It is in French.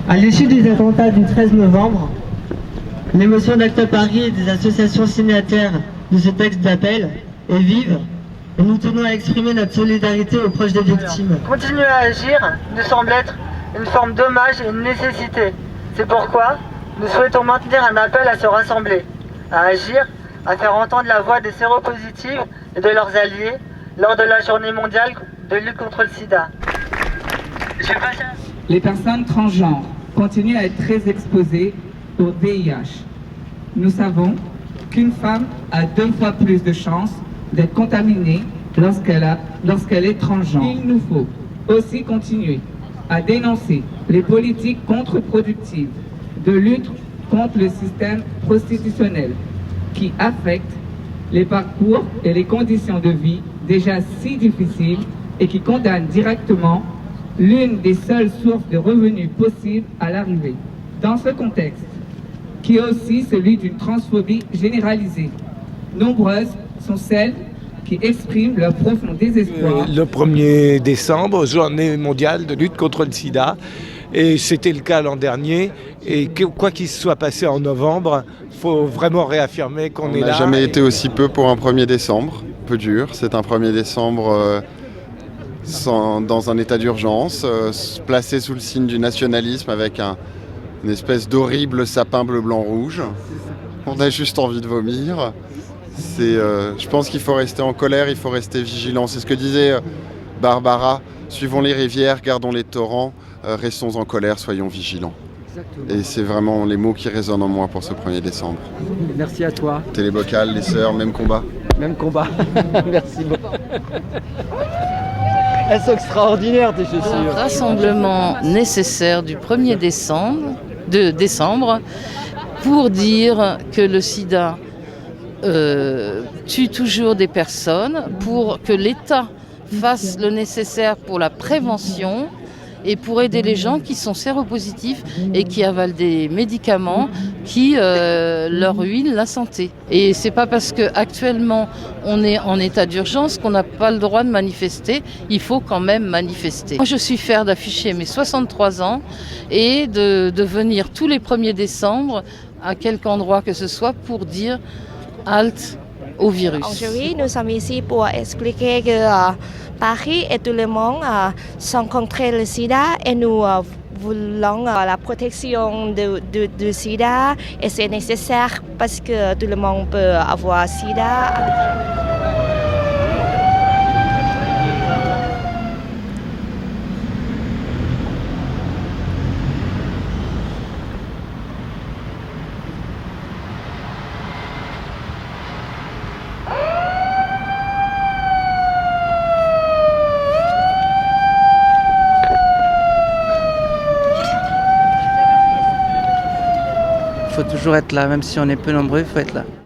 À l'issue des attentats du 13 novembre, l'émotion d'Acte Paris et des associations signataires de ce texte d'appel est vive et nous tenons à exprimer notre solidarité aux proches des victimes. Continuer à agir nous semble être une forme d'hommage et une nécessité. C'est pourquoi nous souhaitons maintenir un appel à se rassembler, à agir, à faire entendre la voix des séropositives et de leurs alliés lors de la journée mondiale de lutte contre le sida. Les personnes transgenres continuent à être très exposées au VIH. Nous savons qu'une femme a 2 fois plus de chances d'être contaminée lorsqu'elle est transgenre. Il nous faut aussi continuer à dénoncer les politiques contre-productives de lutte contre le système prostitutionnel qui affectent les parcours et les conditions de vie déjà si difficiles et qui condamnent directement l'une des seules sources de revenus possibles à l'arrivée. Dans ce contexte, qui est aussi celui d'une transphobie généralisée, nombreuses sont celles qui expriment leur profond désespoir. Le 1er décembre, journée mondiale de lutte contre le sida, et c'était le cas l'an dernier, et quoi qu'il soit passé en novembre, il faut vraiment réaffirmer qu'on est là. On n'a jamais été aussi peu pour un 1er décembre, un peu dur, c'est un 1er décembre dans un état d'urgence, placé sous le signe du nationalisme avec une espèce d'horrible sapin bleu, blanc, rouge. On a juste envie de vomir. Je pense qu'il faut rester en colère, il faut rester vigilant. C'est ce que disait Barbara. Suivons les rivières, gardons les torrents, restons en colère, soyons vigilants. Exactement. Et c'est vraiment les mots qui résonnent en moi pour ce 1er décembre. Merci à toi. Télébocal, les sœurs, même combat. Même combat. Merci beaucoup. Elles sont extraordinaires tes chaussures. Rassemblement nécessaire du 1er décembre pour dire que le sida tue toujours des personnes, pour que l'État fasse le nécessaire pour la prévention et pour aider les gens qui sont séropositifs et qui avalent des médicaments qui leur ruinent la santé. Et c'est pas parce qu'actuellement on est en état d'urgence qu'on n'a pas le droit de manifester, il faut quand même manifester. Moi je suis fière d'afficher mes 63 ans et de venir tous les 1er décembre à quelque endroit que ce soit pour dire halte au virus. Aujourd'hui, nous sommes ici pour expliquer que Paris et tout le monde sont contre le sida et nous voulons la protection du sida et c'est nécessaire parce que tout le monde peut avoir sida. Il faut toujours être là, même si on est peu nombreux, il faut être là.